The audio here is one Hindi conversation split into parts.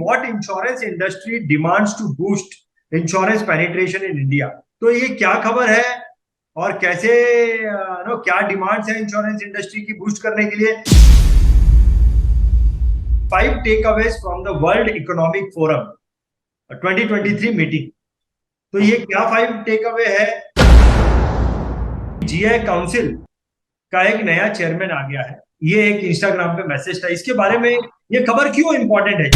What insurance industry demands to boost insurance penetration in India. तो ये क्या खबर है और कैसे नो क्या डिमांड्स है इंश्योरेंस इंडस्ट्री की बूस्ट करने के लिए। 5 takeaways from the world economic forum 2023 meeting. तो ये क्या 5 टेकअवे है। जीआई काउंसिल का एक नया चेयरमैन आ गया है। ये एक इंस्टाग्राम पे मैसेज था, इसके बारे में ये खबर क्यों इंपॉर्टेंट है।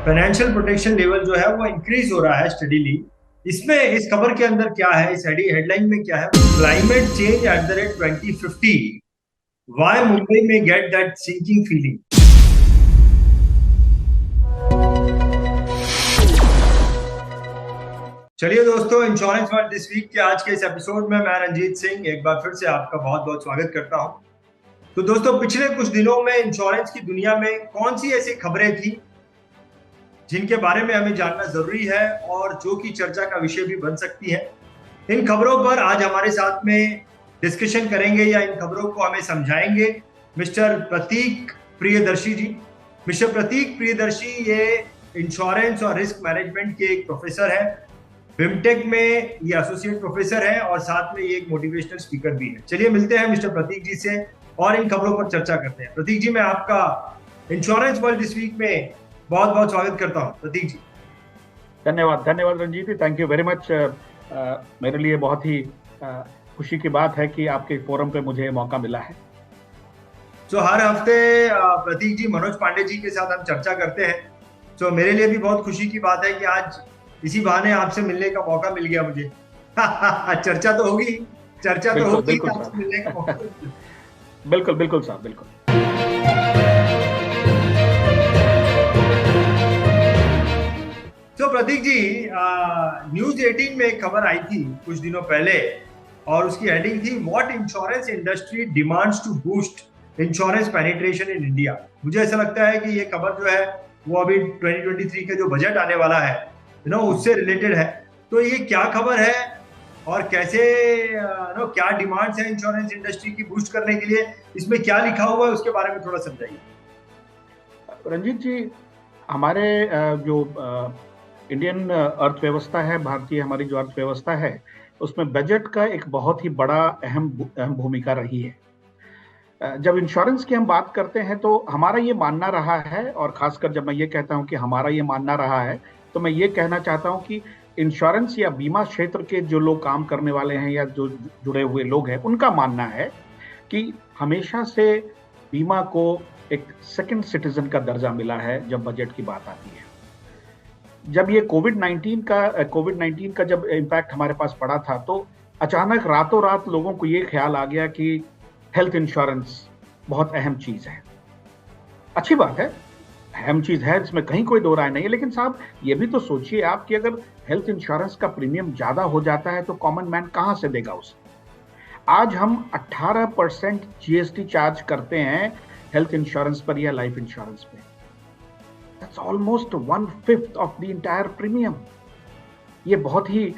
फाइनेंशियल प्रोटेक्शन लेवल जो है वो इंक्रीज हो रहा है स्टडीली। इसमें इस खबर के अंदर क्या है, इस हेडलाइन में क्या है, climate change at the rate 2050 why Mumbai में गेट दैट सिंकिंग फीलिंग। चलिए दोस्तों, इंश्योरेंस वर्ल्ड दिस वीक के आज के इस एपिसोड में मैं रंजीत सिंह एक बार फिर से आपका बहुत बहुत स्वागत करता हूं। तो दोस्तों, पिछले कुछ दिनों में इंश्योरेंस की दुनिया में कौन सी ऐसी खबरें थी जिनके बारे में हमें जानना जरूरी है और जो कि चर्चा का विषय भी बन सकती है। इन खबरों पर आज हमारे साथ में डिस्कशन करेंगे या इन खबरों को हमें समझाएंगे मिस्टर प्रतीक प्रियदर्शी जी। मिस्टर प्रतीक प्रियदर्शी ये इंश्योरेंस और रिस्क मैनेजमेंट के एक प्रोफेसर है। बिमटेक में ये एसोसिएट प्रोफेसर है और साथ में ये एक मोटिवेशनल स्पीकर भी है। चलिए मिलते हैं मिस्टर प्रतीक जी से और इन खबरों पर चर्चा करते हैं। प्रतीक जी, मैं आपका इंश्योरेंस वर्ल्ड दिस वीक में बहुत बहुत स्वागत करता हूं। प्रतीक जी, धन्यवाद रंजीत जी, थैंक यू वेरी मच। मेरे लिए बहुत ही खुशी की बात है कि आपके फोरम पे मुझे मौका मिला है। तो हर हफ्ते प्रतीक जी मनोज पांडे जी के साथ हम चर्चा करते हैं। तो मेरे लिए भी बहुत खुशी की बात है कि आज इसी बहाने आपसे मिलने का मौका मिल गया मुझे। चर्चा तो होगी, बिल्कुल आपसे मिलने का मौका। बिल्कुल साहब, बिल्कुल। तो प्रतीक जी, न्यूज 18 में एक खबर आई थी कुछ दिनों पहले और उसकी हेडिंग थी what insurance industry demands to boost insurance penetration in India. मुझे ऐसा लगता है कि ये खबर जो है वो अभी 2023 के जो बजट आने वाला है उससे रिलेटेड है। तो ये क्या खबर है और कैसे क्या डिमांड्स है इंश्योरेंस इंडस्ट्री की बूस्ट करने के लिए, इसमें क्या लिखा हुआ है उसके बारे में थोड़ा समझाइए। रंजीत जी, हमारे जो इंडियन अर्थव्यवस्था है, भारतीय हमारी जो अर्थव्यवस्था है, उसमें बजट का एक बहुत ही बड़ा अहम भूमिका रही है। जब इंश्योरेंस की हम बात करते हैं तो हमारा ये मानना रहा है, और खासकर जब मैं ये कहता हूं कि हमारा ये मानना रहा है तो मैं ये कहना चाहता हूं कि इंश्योरेंस या बीमा क्षेत्र के जो लोग काम करने वाले हैं या जो जुड़े हुए लोग हैं, उनका मानना है कि हमेशा से बीमा को एक सेकंड सिटीजन का दर्जा मिला है जब बजट की बात आती है। जब ये कोविड-19 का जब इम्पैक्ट हमारे पास पड़ा था तो अचानक रातों रात लोगों को ये ख्याल आ गया कि हेल्थ इंश्योरेंस बहुत अहम चीज है। अच्छी बात है, अहम चीज है, इसमें कहीं कोई दो राय नहीं है, लेकिन साहब ये भी तो सोचिए आप कि अगर हेल्थ इंश्योरेंस का प्रीमियम ज्यादा हो जाता है तो कॉमन मैन कहां से देगा उसे। आज हम 18% जीएसटी चार्ज करते हैं हेल्थ इंश्योरेंस पर या लाइफ इंश्योरेंस पे। That's almost 1/5 of the entire premium. ये बहुत ही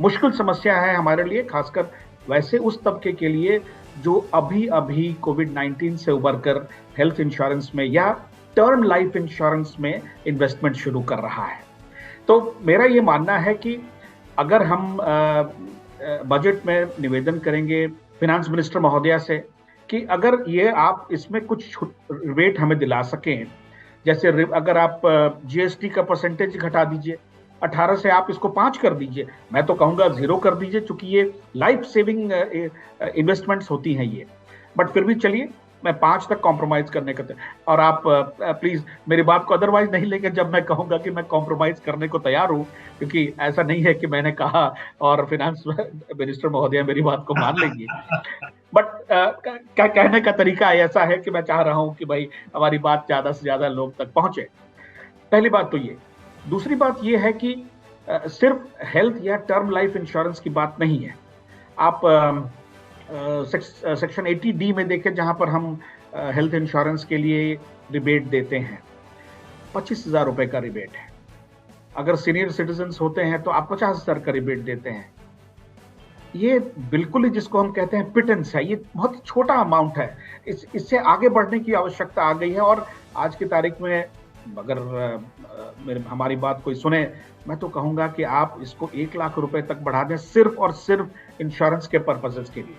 मुश्किल समस्या है हमारे लिए, खासकर वैसे उस तबके के लिए जो अभी कोविड-19 से उबरकर हेल्थ इंश्योरेंस में या टर्म लाइफ इंश्योरेंस में इन्वेस्टमेंट शुरू कर रहा है। तो मेरा ये मानना है कि अगर हम बजट में निवेदन करेंगे फिनांस मिनिस्टर महोदया से कि अगर ये आप इसमें कुछ रिबेट हमें दिला सकें, जैसे अगर आप जीएसटी का परसेंटेज घटा दीजिए, 18 से आप इसको 5 कर दीजिए, मैं तो कहूंगा 0 कर दीजिए, चूंकि ये लाइफ सेविंग इन्वेस्टमेंट्स होती हैं ये। बट फिर भी चलिए, मैं 5 तक कॉम्प्रोमाइज करने का, और आप प्लीज मेरी बात को अदरवाइज नहीं लेंगे जब मैं कहूंगा कि मैं कॉम्प्रोमाइज करने को तैयार हूं, क्योंकि ऐसा नहीं है कि मैंने कहा और फिनांस मिनिस्टर महोदय मेरी बात को मान लेंगे। बट कहने का तरीका ऐसा है कि मैं चाह रहा हूं कि भाई हमारी बात ज्यादा से ज्यादा लोग तक पहुंचे। पहली बात तो ये। दूसरी बात ये है कि सिर्फ हेल्थ या टर्म लाइफ इंश्योरेंस की बात नहीं है। आप सेक्शन 80D में देखें, जहां पर हम हेल्थ इंश्योरेंस के लिए रिबेट देते हैं, 25,000 रुपए का रिबेट है। अगर सीनियर सिटीजन्स होते हैं तो आप 50,000 का रिबेट देते हैं। ये बिल्कुल ही जिसको हम कहते हैं पिटेंस है, ये बहुत छोटा अमाउंट है। इससे आगे बढ़ने की आवश्यकता आ गई है। और आज की तारीख में अगर हमारी बात कोई सुने, मैं तो कहूंगा कि आप इसको 1 लाख रुपए तक बढ़ा दें, सिर्फ और सिर्फ इंश्योरेंस के पर्पसेस के लिए।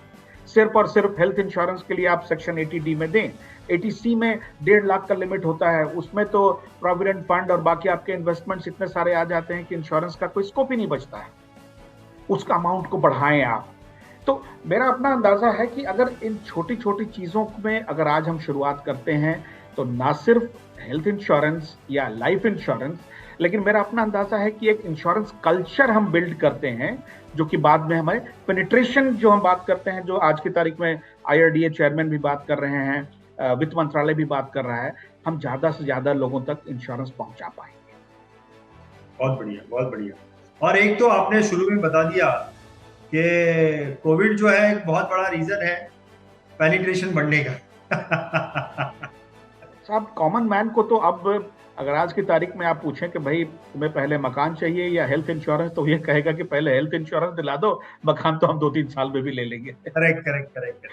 सिर्फ और सिर्फ हेल्थ इंश्योरेंस के लिए आप सेक्शन 80D में दें। 80C में 1.5 लाख का लिमिट होता है, उसमें तो प्रोविडेंट फंड और बाकी आपके इन्वेस्टमेंट्स इतने सारे आ जाते हैं कि इंश्योरेंस का कोई स्कोप ही नहीं बचता है। उसका अमाउंट को बढ़ाएं आप। तो मेरा अपना अंदाजा है कि अगर इन छोटी छोटी चीजों में अगर आज हम शुरुआत करते हैं, तो ना सिर्फ हेल्थ इंश्योरेंस या लाइफ इंश्योरेंस, लेकिन मेरा अपना अंदाजा है कि एक इंश्योरेंस कल्चर हम बिल्ड करते हैं, जो कि बाद में हमारे पेनिट्रेशन जो हम बात करते हैं, जो आज की तारीख में IRDA चेयरमैन भी बात कर रहे हैं, वित्त मंत्रालय भी बात कर रहा है, हम ज्यादा से ज्यादा लोगों तक इंश्योरेंस पहुंचा पाएंगे। बहुत बढ़िया, बहुत बढ़िया। और एक तो आपने शुरू में बता दिया कि कोविड जो है एक बहुत बड़ा रीजन है पेनिट्रेशन बढ़ने का। साहब, कॉमन मैन को तो अब अगर आज की तारीख में आप पूछें कि भाई तुम्हें पहले मकान चाहिए या हेल्थ इंश्योरेंस, तो ये कहेगा कि पहले हेल्थ इंश्योरेंस दिला दो, मकान तो हम 2-3 साल में भी ले लेंगे। Correct correct correct.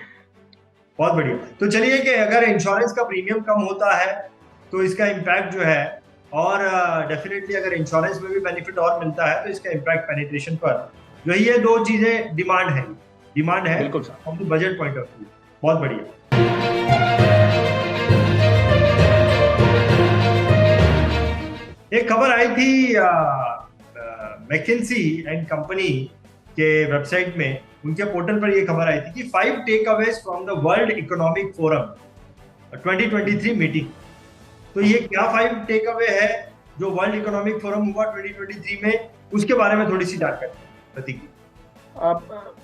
बहुत बढ़िया। तो चलिए कि अगर इंश्योरेंस का प्रीमियम कम होता है तो इसका इम्पैक्ट जो है, और डेफिनेटली अगर इंश्योरेंस में भी बेनिफिट और मिलता है तो इसका इम्पैक्ट पेनिट्रेशन पर, जो ये दो चीजें डिमांड है बिल्कुल sir, from the budget point of view. बहुत बढ़िया। एक खबर आई थी मैकिन्सी एंड कंपनी के वेबसाइट में, उनके पोर्टल पर ये खबर आई थी कि 5 takeaways from the world economic forum 2023 meeting. तो ये क्या 5 टेकअवे है जो वर्ल्ड इकोनॉमिक फोरम हुआ 2023 में, उसके बारे में थोड़ी सी जानकारी प्रतीक।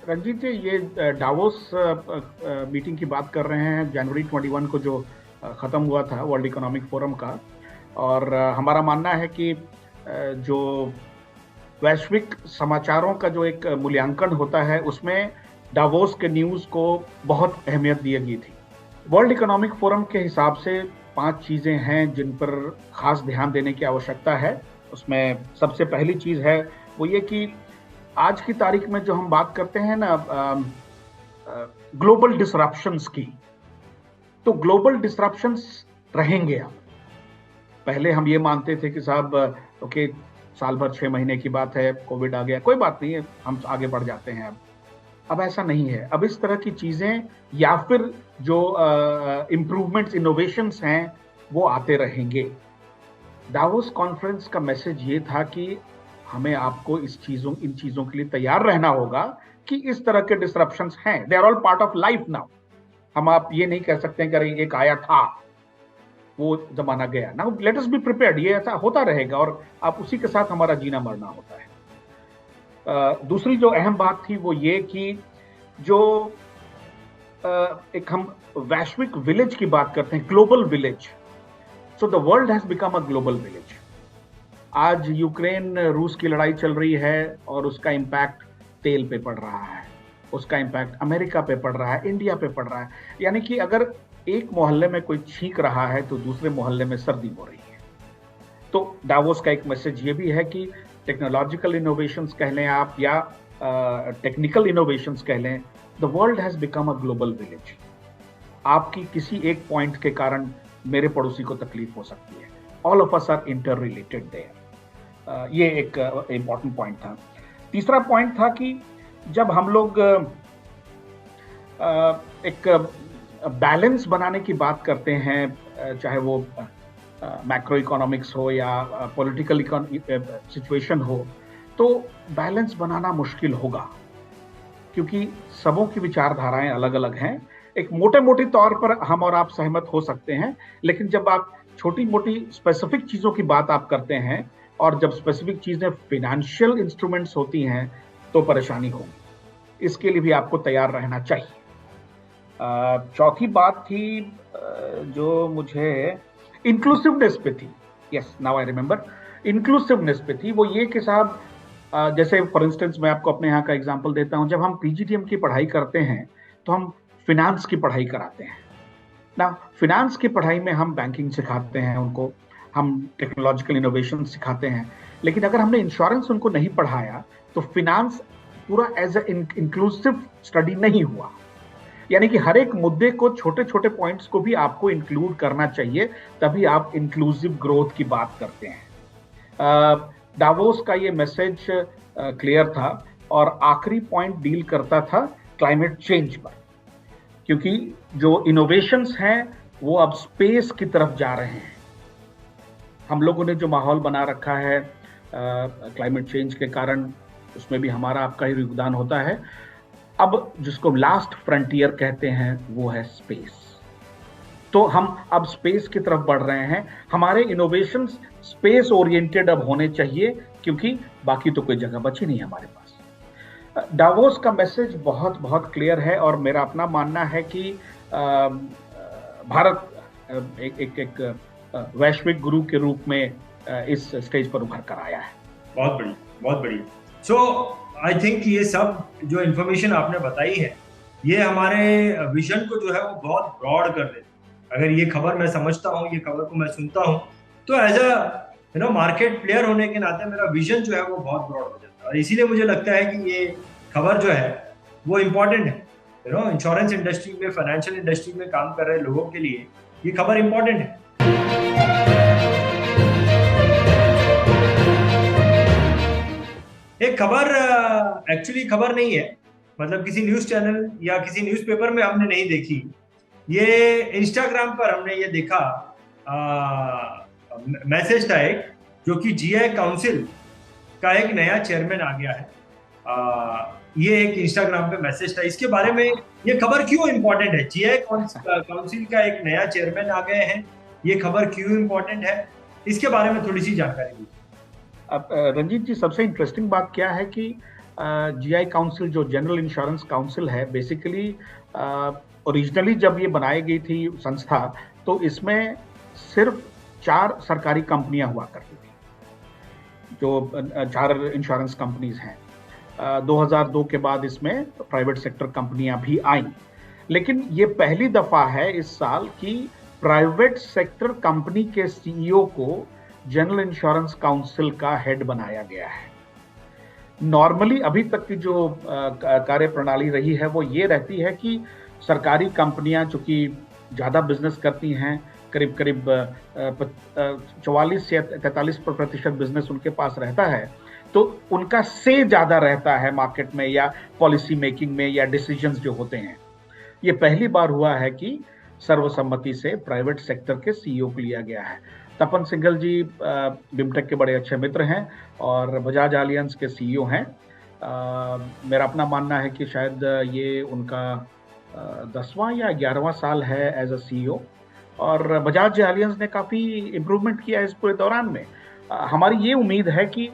रंजीत जी, ये डावोस मीटिंग की बात कर रहे हैं, जनवरी 21 को जो खत्म हुआ था वर्ल्ड इकोनॉमिक फोरम का। और हमारा मानना है कि जो वैश्विक समाचारों का जो एक मूल्यांकन होता है, उसमें डावोस के न्यूज़ को बहुत अहमियत दी गई थी। वर्ल्ड इकोनॉमिक फोरम के हिसाब से 5 चीज़ें हैं जिन पर खास ध्यान देने की आवश्यकता है। उसमें सबसे पहली चीज़ है वो ये कि आज की तारीख में जो हम बात करते हैं ना ग्लोबल डिसरप्शंस की, तो ग्लोबल डिसरप्शंस रहेंगे। अब पहले हम ये मानते थे कि साहब ओके, साल भर 6 महीने की बात है, कोविड आ गया, कोई बात नहीं है, हम आगे बढ़ जाते हैं। अब ऐसा नहीं है। अब इस तरह की चीजें या फिर जो इम्प्रूवमेंट्स, इनोवेशंस हैं, वो आते रहेंगे। डावोस कॉन्फ्रेंस का मैसेज ये था कि हमें आपको इन चीजों के लिए तैयार रहना होगा कि इस तरह के डिसरप्शंस हैं, they are all part of life now. हम आप ये नहीं कह सकते कि अरे एक आया था, वो जमाना गया ना। लेट अस बी प्रिपेयर्ड, ये ऐसा होता रहेगा और आप उसी के साथ हमारा जीना मरना होता है। दूसरी जो अहम बात थी वो ये कि जो एक हम वैश्विक विलेज की बात करते हैं, global village, so the world has become a global village. आज यूक्रेन रूस की लड़ाई चल रही है और उसका इम्पैक्ट तेल पे पड़ रहा है, उसका इम्पैक्ट अमेरिका पे पड़ रहा है, इंडिया पे पड़ रहा है। यानी कि अगर एक मोहल्ले में कोई छींक रहा है तो दूसरे मोहल्ले में सर्दी हो रही है। तो डावोस का एक मैसेज ये भी है कि टेक्नोलॉजिकल इनोवेशंस कह लें आप या टेक्निकल इनोवेशंस कह लें, the world has become a global village. आपकी किसी एक पॉइंट के कारण मेरे पड़ोसी को तकलीफ हो सकती है। All of us are interrelated there. ये एक इंपॉर्टेंट पॉइंट था। तीसरा पॉइंट था कि जब हम लोग एक बैलेंस बनाने की बात करते हैं, चाहे वो मैक्रो इकोनॉमिक्स हो या पॉलिटिकल सिचुएशन हो, तो बैलेंस बनाना मुश्किल होगा क्योंकि सबों की विचारधाराएं अलग अलग हैं। एक मोटे मोटे तौर पर हम और आप सहमत हो सकते हैं, लेकिन जब आप छोटी मोटी स्पेसिफिक चीज़ों की बात आप करते हैं और जब स्पेसिफिक चीज़ें फिनेंशियल इंस्ट्रूमेंट्स होती हैं तो परेशानी होगी। इसके लिए भी आपको तैयार रहना चाहिए। चौथी बात थी जो मुझे इंक्लूसिवनेस पे थी। Yes, now I remember, inclusiveness पे थी। वो ये कि साहब जैसे फॉर इंस्टेंस मैं आपको अपने यहाँ का एग्जांपल देता हूँ। जब हम PGDM की पढ़ाई करते हैं तो हम फिनांस की पढ़ाई कराते हैं ना। फिनांस की पढ़ाई में हम बैंकिंग सिखाते हैं उनको, हम टेक्नोलॉजिकल इनोवेशन सिखाते हैं, लेकिन अगर हमने इंश्योरेंस उनको नहीं पढ़ाया तो फिनांस पूरा एज ए इंक्लूसिव स्टडी नहीं हुआ। यानी कि हर एक मुद्दे को, छोटे छोटे पॉइंट्स को भी आपको इंक्लूड करना चाहिए, तभी आप इंक्लूसिव ग्रोथ की बात करते हैं। डावोस का ये मैसेज क्लियर था और आखिरी पॉइंट डील करता था क्लाइमेट चेंज पर, क्योंकि जो इनोवेशंस हैं वो अब स्पेस की तरफ जा रहे हैं। हम लोगों ने जो माहौल बना रखा है क्लाइमेट चेंज के कारण, उसमें भी हमारा आपका ही योगदान होता है। अब जिसको लास्ट फ्रंटियर कहते हैं वो है स्पेस। तो हम अब स्पेस की तरफ बढ़ रहे हैं। हमारे इनोवेशंस स्पेस ओरिएंटेड अब होने चाहिए, क्योंकि बाकी तो कोई जगह बची नहीं हमारे पास। डावोस का मैसेज बहुत बहुत क्लियर है और मेरा अपना मानना है कि भारत एक वैश्विक गुरु के रूप में इस स्टेज पर उभर कर आया है। बहुत बढ़िया, बहुत बढ़िया। सो आई थिंक ये सब जो इन्फॉर्मेशन आपने बताई है, ये हमारे विजन को जो है वो बहुत ब्रॉड कर देती है। अगर ये खबर मैं समझता हूँ, ये खबर को मैं सुनता हूँ, तो एज अ मार्केट प्लेयर होने के नाते मेरा विजन जो है वो बहुत ब्रॉड हो जाता है। और इसीलिए मुझे लगता है कि ये खबर जो है वो इम्पोर्टेंट है। इंश्योरेंस इंडस्ट्री में, फाइनेंशियल इंडस्ट्री में काम कर रहे लोगों के लिए ये खबर इम्पोर्टेंट है। एक खबर एक्चुअली खबर नहीं है, मतलब किसी न्यूज चैनल या किसी न्यूज़पेपर में हमने नहीं देखी, ये इंस्टाग्राम पर हमने ये देखा। मैसेज था एक, जो कि जीआई काउंसिल का एक नया चेयरमैन आ गया है। ये एक इंस्टाग्राम पे मैसेज था। इसके बारे में ये खबर क्यों इंपॉर्टेंट है? जीआई काउंसिल का एक नया चेयरमैन आ गए हैं, ये खबर क्यों इंपॉर्टेंट है, इसके बारे में थोड़ी सी जानकारी दी। अब रंजीत जी, सबसे इंटरेस्टिंग बात क्या है कि जीआई काउंसिल जो जनरल इंश्योरेंस काउंसिल है, बेसिकली ओरिजिनली जब ये बनाई गई थी संस्था, तो इसमें सिर्फ 4 सरकारी कंपनियां हुआ करती थी, जो 4 इंश्योरेंस कंपनीज हैं। 2002 के बाद इसमें प्राइवेट सेक्टर कंपनियां भी आई, लेकिन ये पहली दफा है इस साल कि प्राइवेट सेक्टर कंपनी के सीईओ को जनरल इंश्योरेंस काउंसिल का हेड बनाया गया है। नॉर्मली अभी तक की जो कार्य प्रणाली रही है वो ये रहती है कि सरकारी कंपनियां चूंकि ज़्यादा बिजनेस करती हैं, करीब करीब 44 से 43% बिजनेस उनके पास रहता है, तो उनका से ज़्यादा रहता है मार्केट में या पॉलिसी मेकिंग में या डिसीजंस जो होते हैं। ये पहली बार हुआ है कि सर्वसम्मति से प्राइवेट सेक्टर के सीईओ को लिया गया है। तपन सिंघल जी बिमटेक के बड़े अच्छे मित्र हैं और बजाज एलियंस के सीईओ हैं। मेरा अपना मानना है कि शायद ये उनका 10वां या 11वां साल है एज अ सीईओ, और बजाज एलियंस ने काफ़ी इम्प्रूवमेंट किया इस पूरे दौरान में। हमारी ये उम्मीद है कि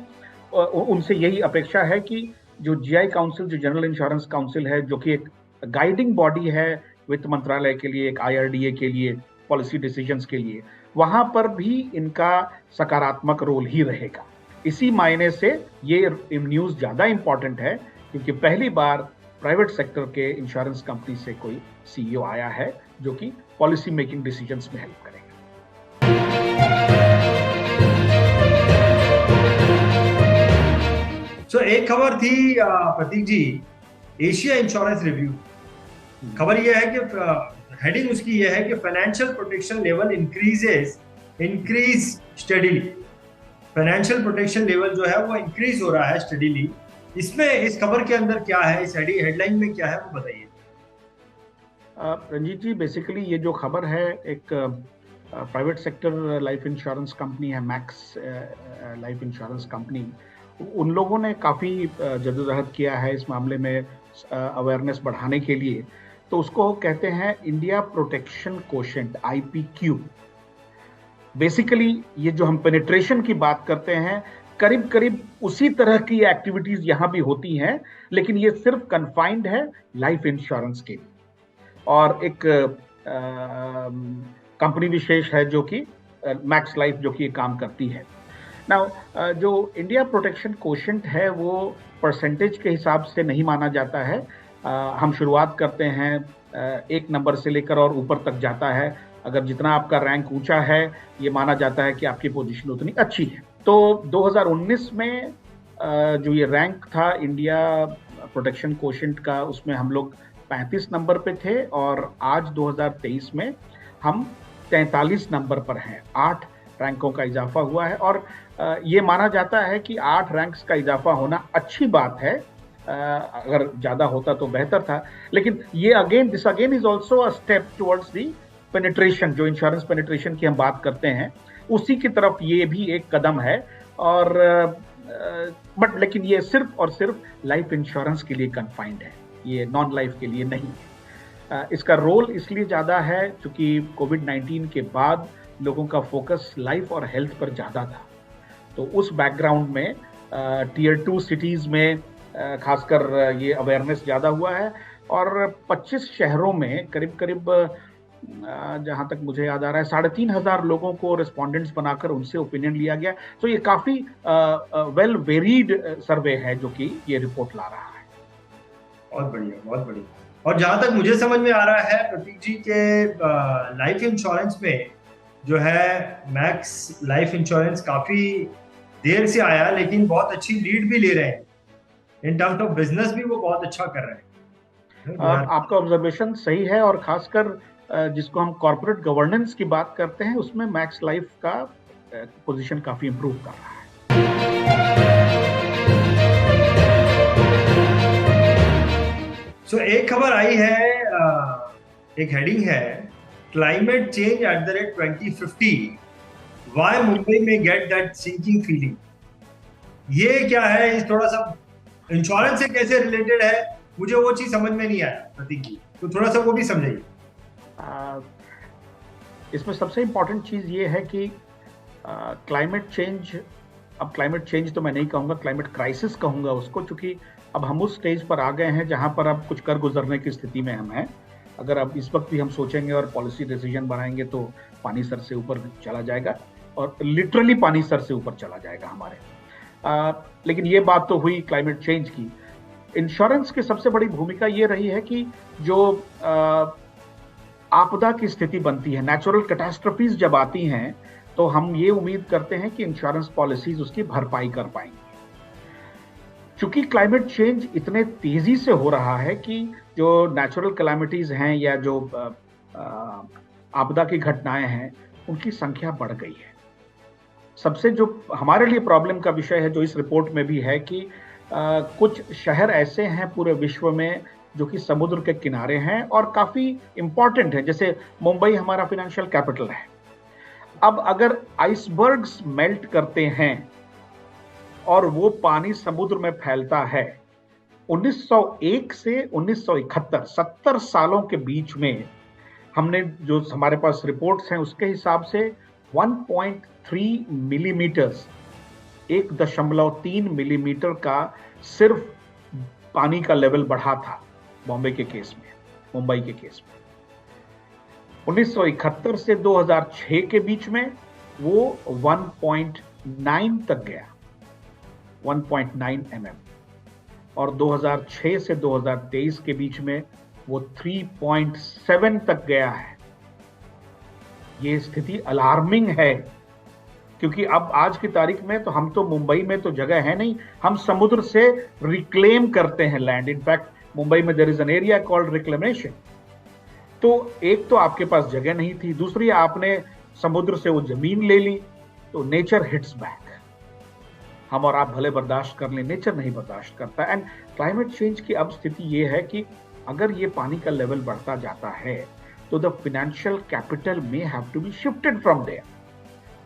उनसे यही अपेक्षा है कि जो जीआई काउंसिल, जो जनरल इंश्योरेंस काउंसिल है, जो कि एक गाइडिंग बॉडी है वित्त मंत्रालय के लिए, एक आईआरडीए के लिए, पॉलिसी डिसीजंस के लिए, वहां पर भी इनका सकारात्मक रोल ही रहेगा। इसी मायने से ये न्यूज़ ज़्यादा इंपॉर्टेंट है क्योंकि पहली बार प्राइवेट सेक्टर के इंश्योरेंस कंपनी से कोई सीईओ आया है जो कि पॉलिसी मेकिंग डिसीजंस में हेल्प करेगा। एक खबर थी प्रतीक जी, एशिया इंश्योरेंस रिव्यू। खबर यह है कि हेडिंग उसकी यह है कि financial protection level increase steadily. Financial protection level जो है वो इंक्रीज हो रहा है स्टडीली। इसमें इस खबर के अंदर क्या है, इस हेडलाइन में क्या है, वो बताइए। रंजीत जी, बेसिकली ये जो खबर है, एक private sector life insurance company है, मैक्स लाइफ इंश्योरेंस कंपनी, उन लोगों ने काफ़ी जद्दोजहद किया है इस मामले में अवेयरनेस बढ़ाने के लिए। तो उसको कहते हैं India protection quotient, IPQ। Basically ये जो हम पेनिट्रेशन की बात करते हैं, करीब करीब उसी तरह की एक्टिविटीज यहाँ भी होती हैं, लेकिन ये सिर्फ कन्फाइंड है लाइफ इंश्योरेंस के लिए। और एक कंपनी विशेष है जो कि मैक्स लाइफ, जो कि ये काम करती है। नाउ जो इंडिया प्रोटेक्शन कोशेंट है वो परसेंटेज के हिसाब से नहीं माना जाता है। हम शुरुआत करते हैं 1 नंबर से लेकर और ऊपर तक जाता है। अगर जितना आपका रैंक ऊंचा है, ये माना जाता है कि आपकी पोजीशन उतनी अच्छी है। तो 2019 में जो ये रैंक था इंडिया प्रोटेक्शन कोशेंट का उसमें हम लोग 35 नंबर पे थे और आज 2023 में हम 43 नंबर पर हैं। 8 रैंकों का इजाफा हुआ है और ये माना जाता है कि 8 रैंक्स का इजाफा होना अच्छी बात है। अगर ज्यादा होता तो बेहतर था, लेकिन ये this again is also a step towards the penetration, जो इंश्योरेंस पेनिट्रेशन की हम बात करते हैं उसी की तरफ ये भी एक कदम है। और बट लेकिन ये सिर्फ और सिर्फ लाइफ इंश्योरेंस के लिए कन्फाइंड है, ये नॉन लाइफ के लिए नहीं है। इसका रोल इसलिए ज्यादा है क्योंकि कोविड-19 के बाद लोगों का फोकस लाइफ और हेल्थ पर ज्यादा था। तो उस बैकग्राउंड में टीयर 2 सिटीज में खासकर ये अवेयरनेस ज्यादा हुआ है और 25 शहरों में करीब करीब जहां तक मुझे याद आ रहा है 3,500 लोगों को रिस्पोंडेंट्स बनाकर उनसे ओपिनियन लिया गया। तो ये काफी वेल वेरीड सर्वे है जो कि ये रिपोर्ट ला रहा है। बहुत बढ़िया, बहुत बढ़िया। और जहां तक मुझे समझ में आ रहा है प्रतीक जी के लाइफ इंश्योरेंस में जो है मैक्स लाइफ इंश्योरेंस काफी देर से आया, लेकिन बहुत अच्छी लीड भी ले रहे हैं। इन टर्म्स ऑफ बिजनेस भी वो बहुत अच्छा कर रहे हैं। आपका ऑब्जर्वेशन सही है और खासकर जिसको हम कॉर्पोरेट गवर्नेंस की बात करते हैं उसमें मैक्स लाइफ का पोजीशन काफी इंप्रूव कर रहा है। एक खबर आई है, एक हेडिंग है, climate change at the rate 2050, why Mumbai में गेट दैट सिंकिंग फीलिंग। ये क्या है, इस थोड़ा सा इंश्योरेंस से कैसे रिलेटेड है, मुझे वो चीज समझ में नहीं आया प्रतीक जी, तो थोड़ा सा वो भी समझाइए। इसमें सबसे इंपॉर्टेंट चीज ये है कि क्लाइमेट चेंज, अब क्लाइमेट चेंज तो मैं नहीं कहूंगा, क्लाइमेट क्राइसिस कहूंगा उसको, क्योंकि अब हम उस स्टेज पर आ गए हैं जहां पर अब कुछ कर गुजरने की स्थिति में हम हैं। अगर अब इस वक्त भी हम सोचेंगे और पॉलिसी डिसीजन बनाएंगे तो पानी सर से ऊपर चला जाएगा और लिटरली पानी सर से ऊपर चला जाएगा हमारे। लेकिन ये बात तो हुई क्लाइमेट चेंज की। इंश्योरेंस की सबसे बड़ी भूमिका ये रही है कि जो आपदा की स्थिति बनती है, नेचुरल कैटास्ट्रोफीज जब आती हैं, तो हम ये उम्मीद करते हैं कि इंश्योरेंस पॉलिसीज उसकी भरपाई कर पाएंगी। चूंकि क्लाइमेट चेंज इतने तेजी से हो रहा है कि जो नेचुरल कैलामिटीज हैं या जो आपदा की घटनाएं हैं उनकी संख्या बढ़ गई है। सबसे जो हमारे लिए प्रॉब्लम का विषय है, जो इस रिपोर्ट में भी है, कि कुछ शहर ऐसे हैं पूरे विश्व में जो कि समुद्र के किनारे हैं और काफी इंपॉर्टेंट है। जैसे मुंबई हमारा फाइनेंशियल कैपिटल है। अब अगर आइसबर्ग्स मेल्ट करते हैं और वो पानी समुद्र में फैलता है, 1901 से 1971 70 सालों के बीच में हमने जो हमारे पास रिपोर्ट्स हैं उसके हिसाब से 1.3 मिलीमीटर, 1.3 मिलीमीटर का सिर्फ पानी का लेवल बढ़ा था बॉम्बे के केस में, मुंबई के केस में। 1971 से 2006 के बीच में वो 1.9 तक गया, 1.9 mm, और 2006 से 2023 के बीच में वो 3.7 तक गया है। ये स्थिति अलार्मिंग है, क्योंकि अब आज की तारीख में तो हम तो मुंबई में तो जगह है नहीं, हम समुद्र से रिक्लेम करते हैं लैंड। इनफैक्ट मुंबई में there is an area called reclamation. तो एक तो आपके पास जगह नहीं थी, दूसरी आपने समुद्र से वो जमीन ले ली, तो नेचर हिट्स बैक। हम और आप भले बर्दाश्त कर लें, नेचर नहीं बर्दाश्त करता। एंड क्लाइमेट चेंज की अब स्थिति ये है कि अगर ये पानी का लेवल बढ़ता जाता है तो the financial capital may have to be shifted from there.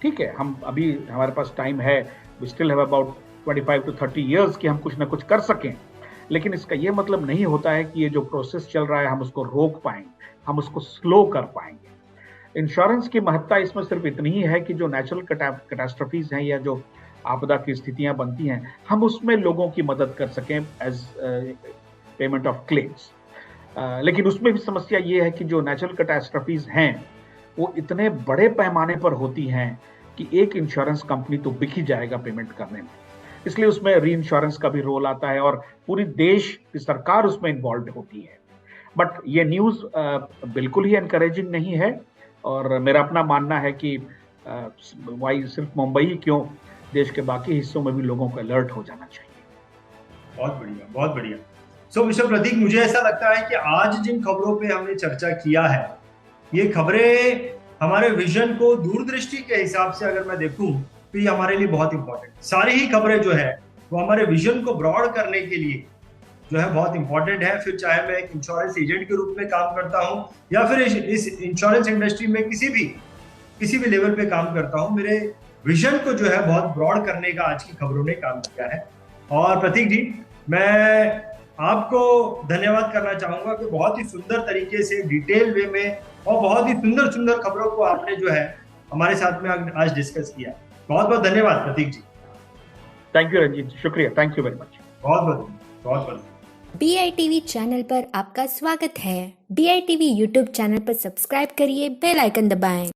ठीक है, हम अभी हमारे पास टाइम है, we still have about 25 to 30 years कि हम कुछ ना कुछ कर सकें, लेकिन इसका ये मतलब नहीं होता है कि ये जो प्रोसेस चल रहा है हम उसको रोक पाएंगे, हम उसको स्लो कर पाएंगे। इंश्योरेंस की महत्ता इसमें सिर्फ इतनी ही है कि जो नेचुरल कैटास्ट्रोफीज हैं या जो आपदा की स्थितियां बनती हैं, हम उसमें लोगों की मदद कर सकें एज पेमेंट ऑफ क्लेम्स। लेकिन उसमें भी समस्या ये है कि जो नेचुरल कैटास्ट्रोफीज हैं वो इतने बड़े पैमाने पर होती हैं कि एक इंश्योरेंस कंपनी तो बिक ही जाएगा पेमेंट करने में। इसलिए उसमें री इंश्योरेंस का भी रोल आता है और पूरी देश की सरकार उसमें इन्वॉल्व होती है। बट ये न्यूज़ बिल्कुल ही एनकरेजिंग नहीं है और मेरा अपना मानना है कि वाई सिर्फ मुंबई ही क्यों, देश के बाकी हिस्सों में भी लोगों को अलर्ट हो जाना चाहिए। बहुत बढ़िया, बहुत बढ़िया। सो मिस्टर प्रतीक, मुझे ऐसा लगता है कि आज जिन खबरों पे हमने चर्चा किया है, ये खबरें हमारे विजन को दूरदृष्टि के हिसाब से अगर मैं देखूं तो ये हमारे लिए बहुत इंपॉर्टेंट, सारी ही खबरें जो है वो हमारे विजन को ब्रॉड करने के लिए जो है बहुत इंपॉर्टेंट है। फिर चाहे मैं एक इंश्योरेंस एजेंट के रूप में काम करता हूं या फिर इस इंश्योरेंस इंडस्ट्री में किसी भी लेवल पे काम करता हूं, मेरे विजन को जो है बहुत ब्रॉड करने का आज की खबरों ने काम किया है। और प्रतीक जी, मैं आपको धन्यवाद करना चाहूंगा कि बहुत ही सुंदर तरीके से डिटेल वे में और बहुत ही सुंदर सुंदर खबरों को आपने जो है हमारे साथ में आज डिस्कस किया। बहुत बहुत धन्यवाद प्रतीक जी। थैंक यू रंजीत, शुक्रिया, थैंक यू वेरी मच। बहुत बहुत BITV चैनल पर आपका स्वागत है। BITV यूट्यूब चैनल पर सब्सक्राइब करिए, बेल आइकन दबाएं।